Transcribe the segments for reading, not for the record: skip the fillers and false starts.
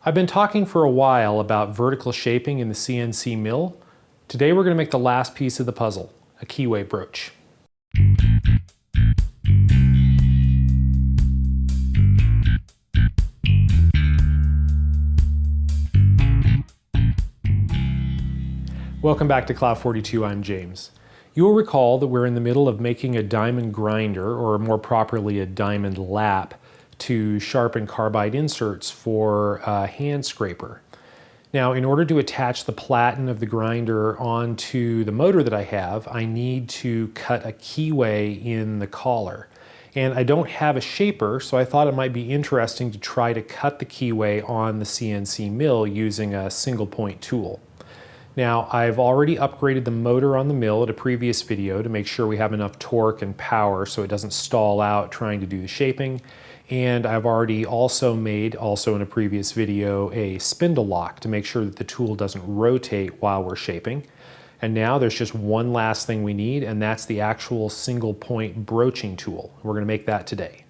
I've been talking for a while about vertical shaping in the CNC mill. Today we're going to make the last piece of the puzzle, a keyway broach. Welcome back to Cloud 42, I'm James. You will recall that we're in the middle of making a diamond grinder, or more properly a diamond lap, to sharpen carbide inserts for a hand scraper. Now, in order to attach the platen of the grinder onto the motor that I have, I need to cut a keyway in the collar. And I don't have a shaper, so I thought it might be interesting to try to cut the keyway on the CNC mill using a single point tool. Now, I've already upgraded the motor on the mill at a previous video to make sure we have enough torque and power so it doesn't stall out trying to do the shaping. And I've already also made, in a previous video, a spindle lock to make sure that the tool doesn't rotate while we're shaping. And now there's just one last thing we need, and that's the actual single point broaching tool. We're going to make that today.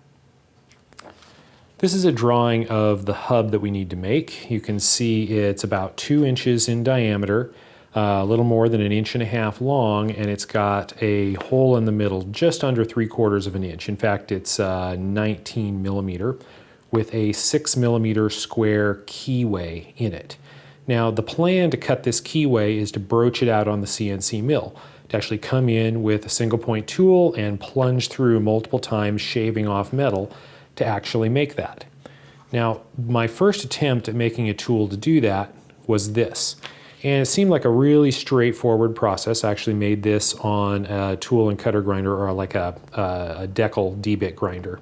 This is a drawing of the hub that we need to make. You can see it's about 2 inches in diameter, a little more than 1.5 inches long, and it's got a hole in the middle just under 3/4 of an inch. In fact, it's 19 millimeter with a 6 millimeter square keyway in it. Now, the plan to cut this keyway is to broach it out on the CNC mill, to actually come in with a single point tool and plunge through multiple times, shaving off metal to actually make that. Now, my first attempt at making a tool to do that was this. And it seemed like a really straightforward process. I actually made this on a tool and cutter grinder, or like a decal D-bit grinder.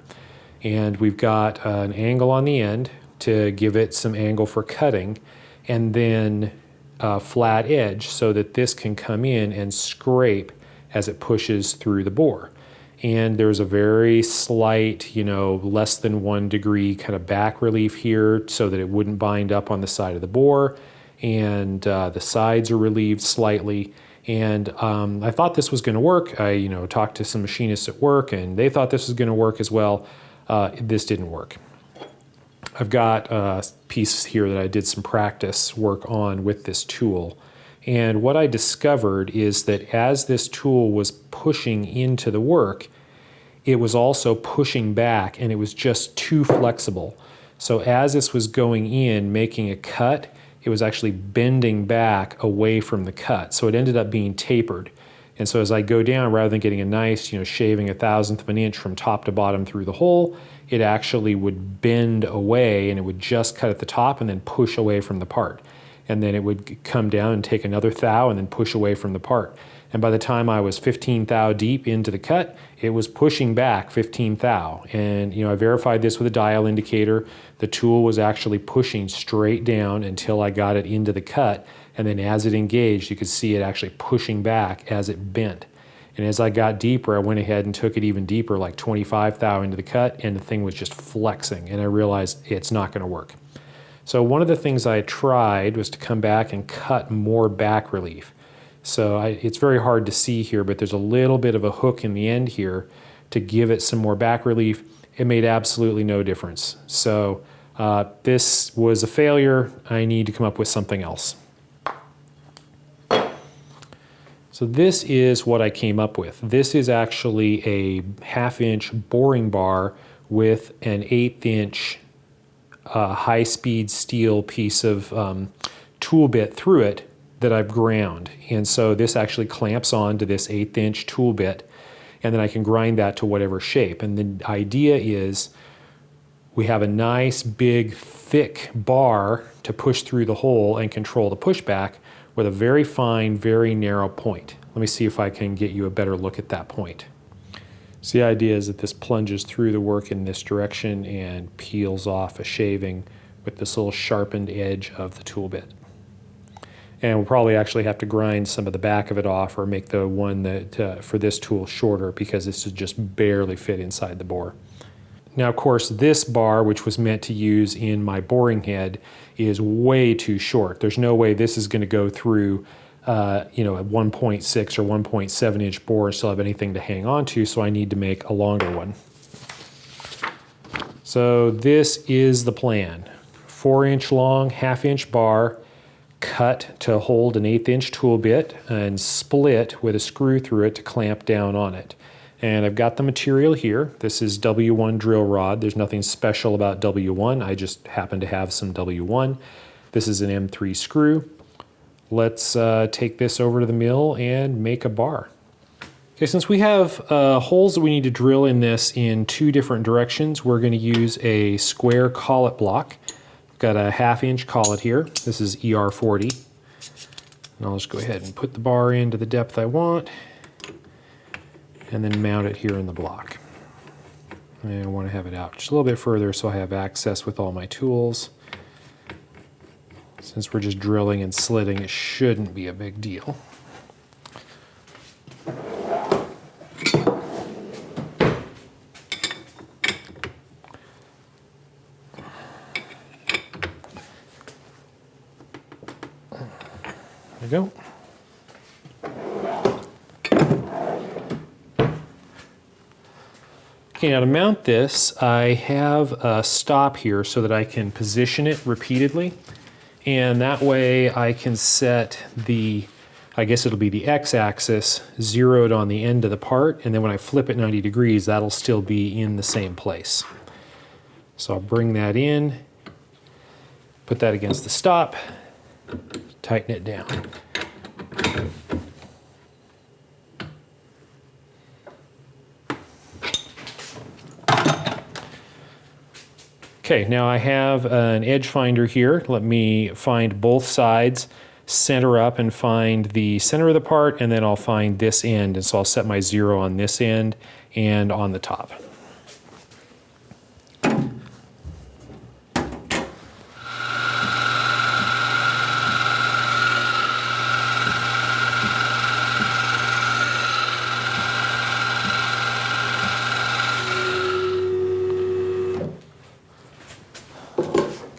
And we've got an angle on the end to give it some angle for cutting, and then a flat edge so that this can come in and scrape as it pushes through the bore. And there's a very slight, less than 1 degree kind of back relief here so that it wouldn't bind up on the side of the bore. And the sides are relieved slightly. And I thought this was going to work. I talked to some machinists at work, and they thought this was going to work as well. This didn't work. I've got pieces here that I did some practice work on with this tool. And what I discovered is that as this tool was pushing into the work, it was also pushing back, and it was just too flexible. So as this was going in, making a cut, it was actually bending back away from the cut. So it ended up being tapered. And so as I go down, rather than getting a nice, shaving 1/1000th of an inch from top to bottom through the hole, it actually would bend away, and it would just cut at the top and then push away from the part. And then it would come down and take another thou and then push away from the part. And by the time I was 15 thou deep into the cut, it was pushing back 15 thou. And I verified this with a dial indicator. The tool was actually pushing straight down until I got it into the cut. And then as it engaged, you could see it actually pushing back as it bent. And as I got deeper, I went ahead and took it even deeper, like 25 thou into the cut, and the thing was just flexing. And I realized it's not going to work. So one of the things I tried was to come back and cut more back relief. So it's very hard to see here, but there's a little bit of a hook in the end here to give it some more back relief. It made absolutely no difference. So this was a failure. I need to come up with something else. So this is what I came up with. This is actually a 1/2 inch boring bar with an 1/8 inch high-speed steel piece of tool bit through it that I've ground. And so this actually clamps on to this 1/8 inch tool bit, and then I can grind that to whatever shape. And the idea is we have a nice, big, thick bar to push through the hole and control the pushback with a very fine, very narrow point. Let me see if I can get you a better look at that point. So the idea is that this plunges through the work in this direction and peels off a shaving with this little sharpened edge of the tool bit. And we'll probably actually have to grind some of the back of it off, or make the one that for this tool shorter, because this is just barely fit inside the bore. Now, of course, this bar, which was meant to use in my boring head, is way too short. There's no way this is going to go through a 1.6 or 1.7 inch bore and still have anything to hang on to, so I need to make a longer one. So this is the plan. 4-inch long, 1/2-inch bar cut to hold an 1/8-inch tool bit and split with a screw through it to clamp down on it. And I've got the material here. This is W1 drill rod. There's nothing special about W1. I just happen to have some W1. This is an M3 screw. Let's take this over to the mill and make a bar. Okay, since we have holes that we need to drill in this in 2 different directions, we're going to use a square collet block. I've got a 1/2-inch collet here. This is ER40. And I'll just go ahead and put the bar into the depth I want, and then mount it here in the block. And I want to have it out just a little bit further so I have access with all my tools. Since we're just drilling and slitting, it shouldn't be a big deal. There we go. Okay, now to mount this, I have a stop here so that I can position it repeatedly. And that way I can set the, I guess it'll be the x-axis, zeroed on the end of the part, and then when I flip it 90 degrees, that'll still be in the same place. So I'll bring that in, put that against the stop, tighten it down. Okay, now I have an edge finder here. Let me find both sides, center up and find the center of the part, and then I'll find this end. And so I'll set my 0 on this end and on the top.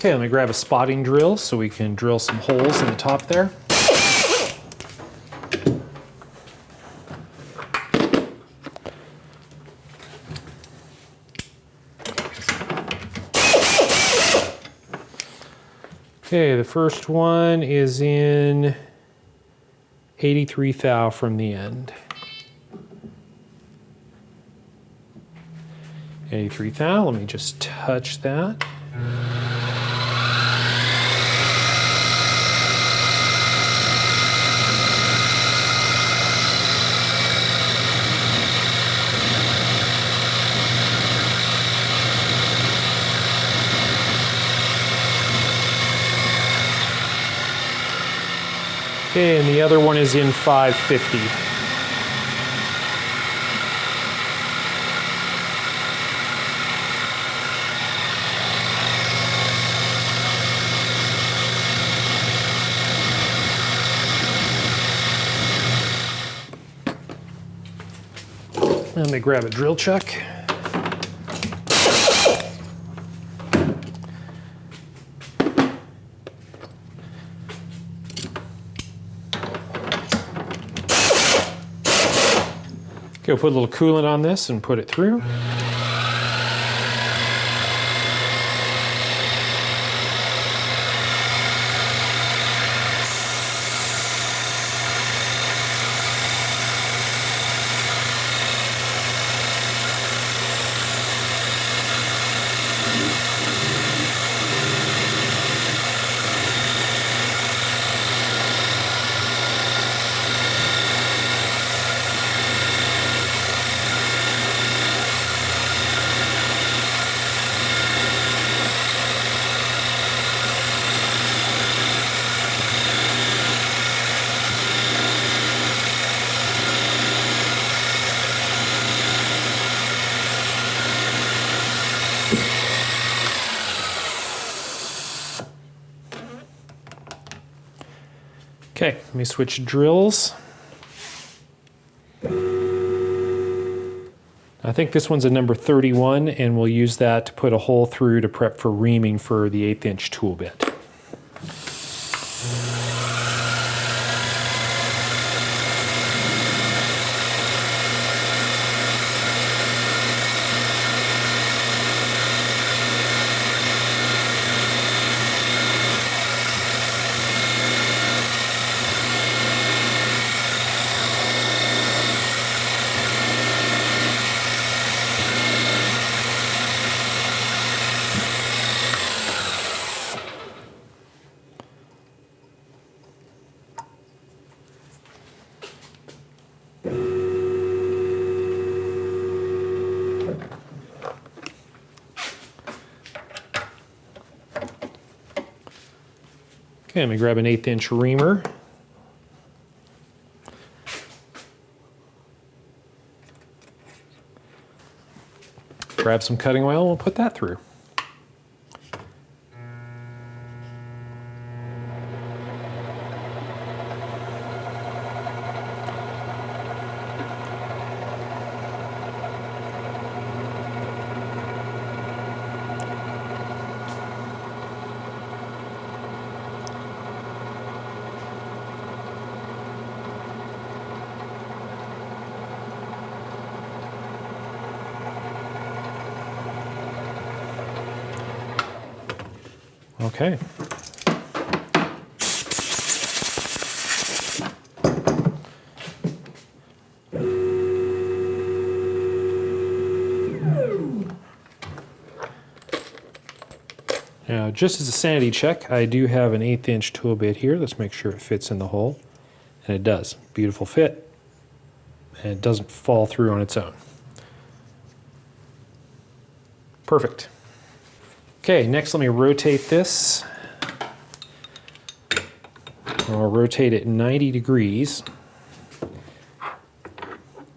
Okay, let me grab a spotting drill so we can drill some holes in the top there. Okay, the first one is in 83 thou from the end. 83 thou, let me just touch that. Okay, and the other one is in 550. Let me grab a drill chuck. Okay, we'll put a little coolant on this and put it through. Okay, let me switch drills. I think this one's a number 31, and we'll use that to put a hole through to prep for reaming for the 1/8-inch tool bit. Okay, I'm going to grab an 1/8 inch reamer. Grab some cutting oil and we'll put that through. Okay. Now, just as a sanity check, I do have an 1/8 inch tool bit here. Let's make sure it fits in the hole. And it does. Beautiful fit. And it doesn't fall through on its own. Perfect. Okay, next let me rotate this. I'll rotate it 90 degrees,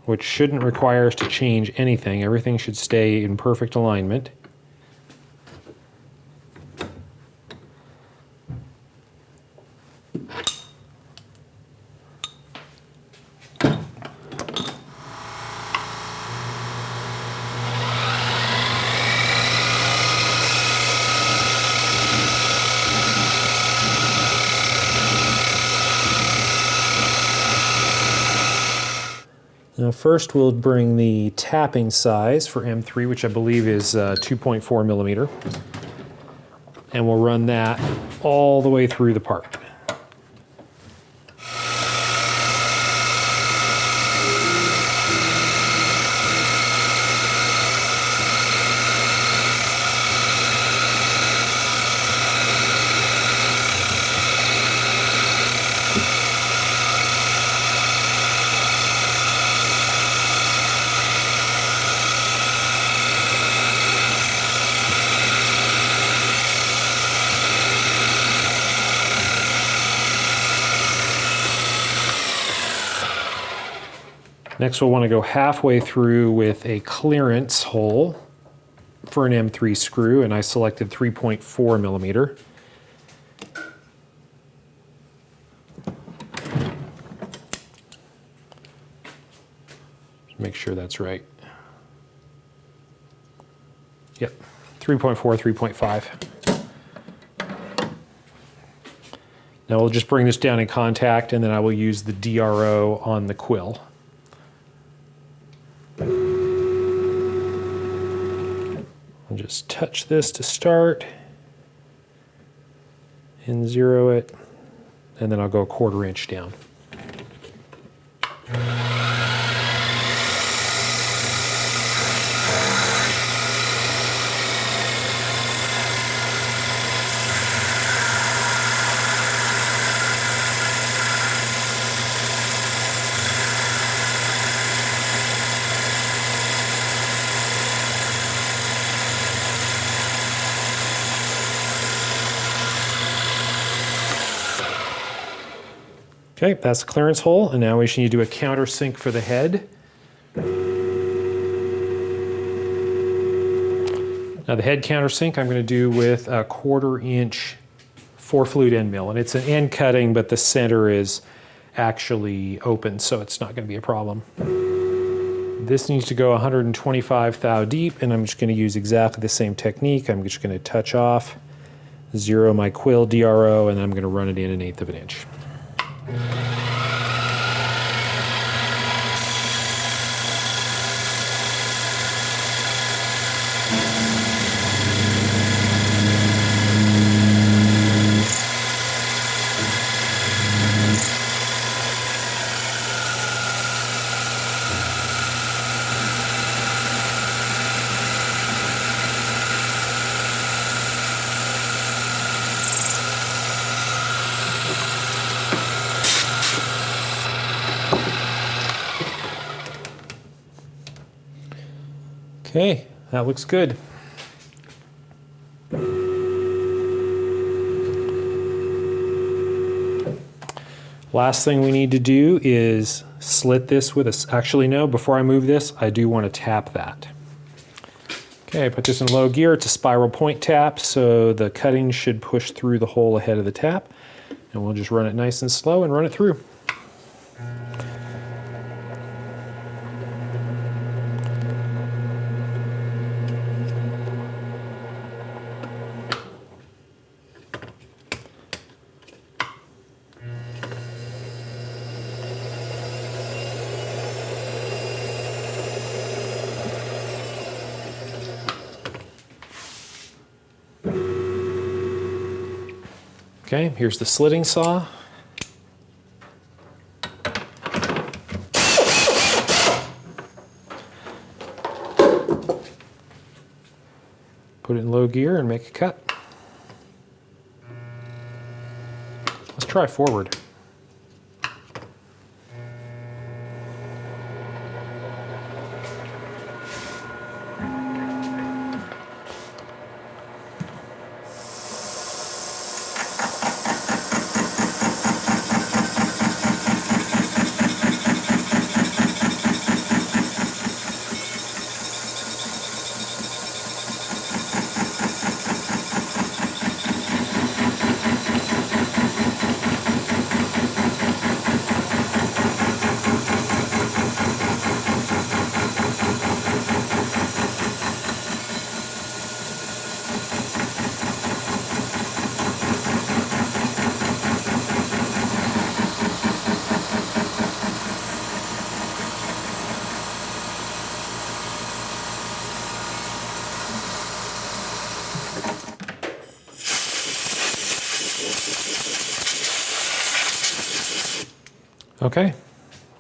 which shouldn't require us to change anything. Everything should stay in perfect alignment. Now first we'll bring the tapping size for M3, which I believe is 2.4 millimeter, and we'll run that all the way through the part. Next we'll want to go halfway through with a clearance hole for an M3 screw, and I selected 3.4 millimeter. Make sure that's right. Yep, 3.4, 3.5. Now we'll just bring this down in contact, and then I will use the DRO on the quill. I'll just touch this to start and zero it, and then I'll go 1/4 inch down. Okay, that's the clearance hole, and now we just need to do a countersink for the head. Now the head countersink I'm going to do with a 1/4 inch 4-flute end mill, and it's an end cutting, but the center is actually open, so it's not going to be a problem. This needs to go 125 thou deep, and I'm just going to use exactly the same technique. I'm just going to touch off, zero my quill DRO, and I'm going to run it in 1/8 of an inch. Okay, that looks good. Last thing we need to do is slit this with a, actually no, before I move this, I do want to tap that. Okay, I put this in low gear. It's a spiral point tap, so the cutting should push through the hole ahead of the tap. And we'll just run it nice and slow and run it through. Okay, here's the slitting saw. Put it in low gear and make a cut. Let's try forward. Okay,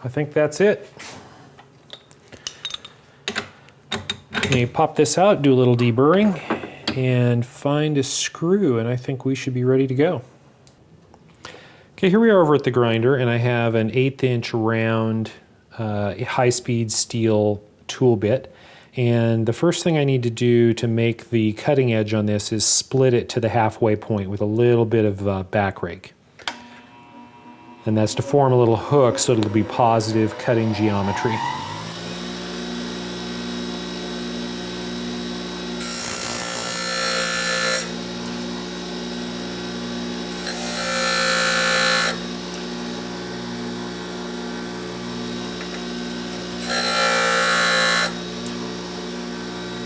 I think that's it. Let me pop this out, do a little deburring, and find a screw, and I think we should be ready to go. Okay, here we are over at the grinder, and I have an 1/8 inch round high-speed steel tool bit. And the first thing I need to do to make the cutting edge on this is split it to the halfway point with a little bit of back rake. And that's to form a little hook so it'll be positive cutting geometry.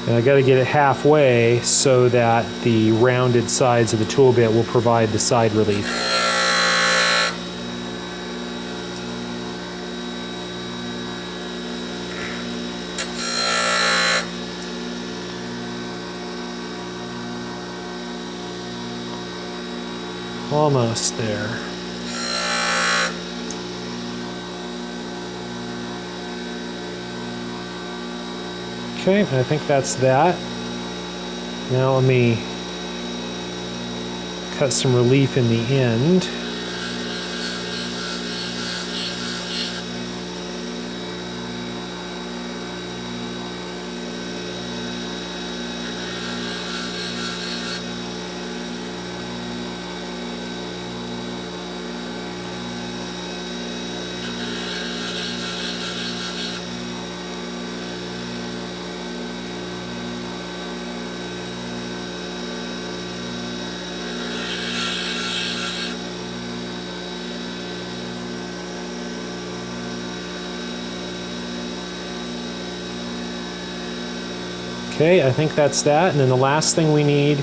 And I got to get it halfway so that the rounded sides of the tool bit will provide the side relief. Almost there. Okay, I think that's that. Now let me cut some relief in the end. Okay, I think that's that. And then the last thing we need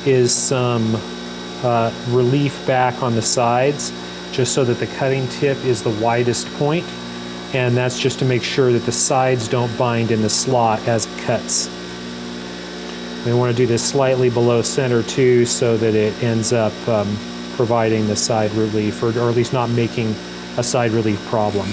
is some relief back on the sides, just so that the cutting tip is the widest point. And that's just to make sure that the sides don't bind in the slot as it cuts. We want to do this slightly below center too, so that it ends up providing the side relief, or at least not making a side relief problem.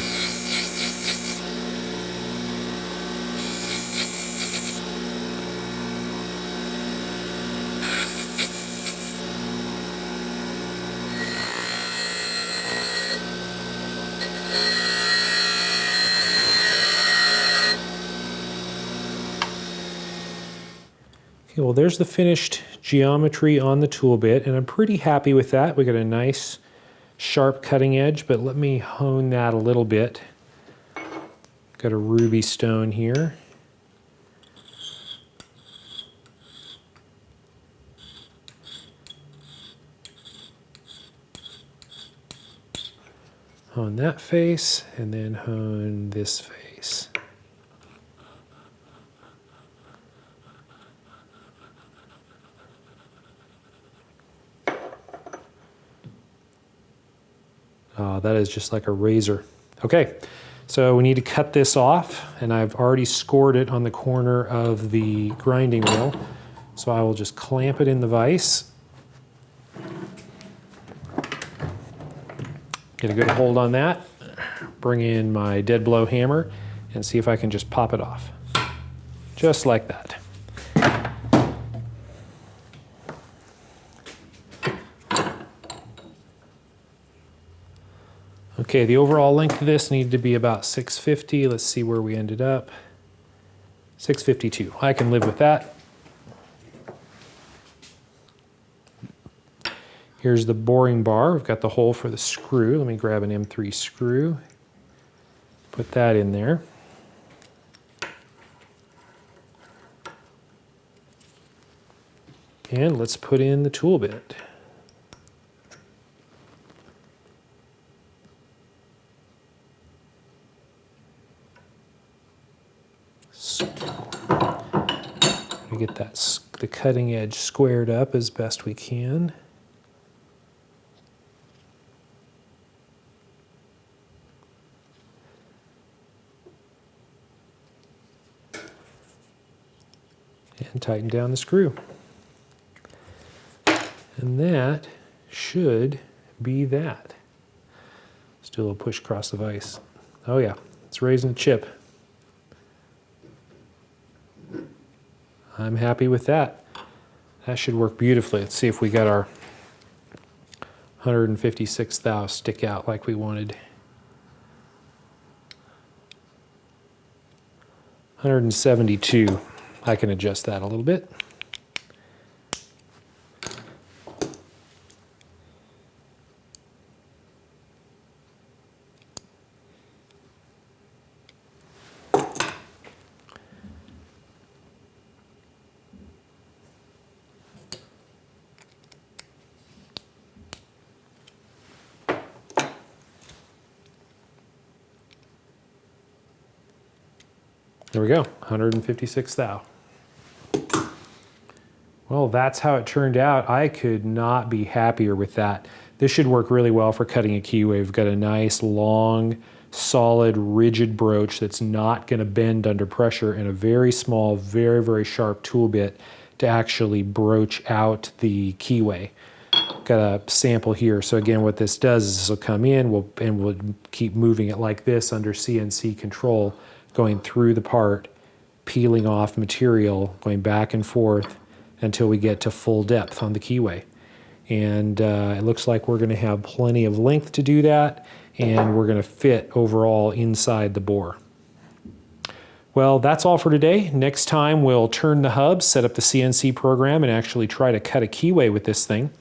Okay, well, there's the finished geometry on the tool bit, and I'm pretty happy with that. We got a nice sharp cutting edge, but let me hone that a little bit. Got a ruby stone here. Hone that face, and then hone this face. That is just like a razor. Okay, so we need to cut this off, and I've already scored it on the corner of the grinding wheel. So I will just clamp it in the vise. Get a good hold on that. Bring in my dead blow hammer and see if I can just pop it off. Just like that. Okay, the overall length of this needed to be about 650. Let's see where we ended up. 652. I can live with that. Here's the boring bar. We've got the hole for the screw. Let me grab an M3 screw. Put that in there. And let's put in the tool bit. Get the cutting edge squared up as best we can. And tighten down the screw. And that should be that. Let's do a little push across the vise. Oh yeah, it's raising a chip. I'm happy with that. That should work beautifully. Let's see if we got our 156 thou stick out like we wanted. 172. I can adjust that a little bit. There we go, 156 thou. Well, that's how it turned out. I could not be happier with that. This should work really well for cutting a keyway. We've got a nice, long, solid, rigid broach that's not going to bend under pressure, and a very small, very, very sharp tool bit to actually broach out the keyway. Got a sample here. So again, what this does is this will come in, we'll keep moving it like this under CNC control, going through the part, peeling off material, going back and forth until we get to full depth on the keyway. And it looks like we're going to have plenty of length to do that, and we're going to fit overall inside the bore. Well, that's all for today. Next time we'll turn the hub, set up the CNC program, and actually try to cut a keyway with this thing.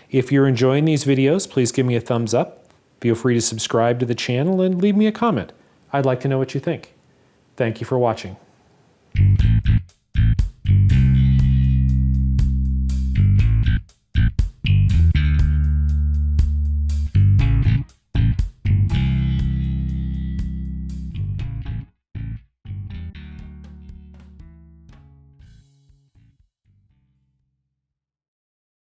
If you're enjoying these videos, please give me a thumbs up. Feel free to subscribe to the channel and leave me a comment. I'd like to know what you think. Thank you for watching.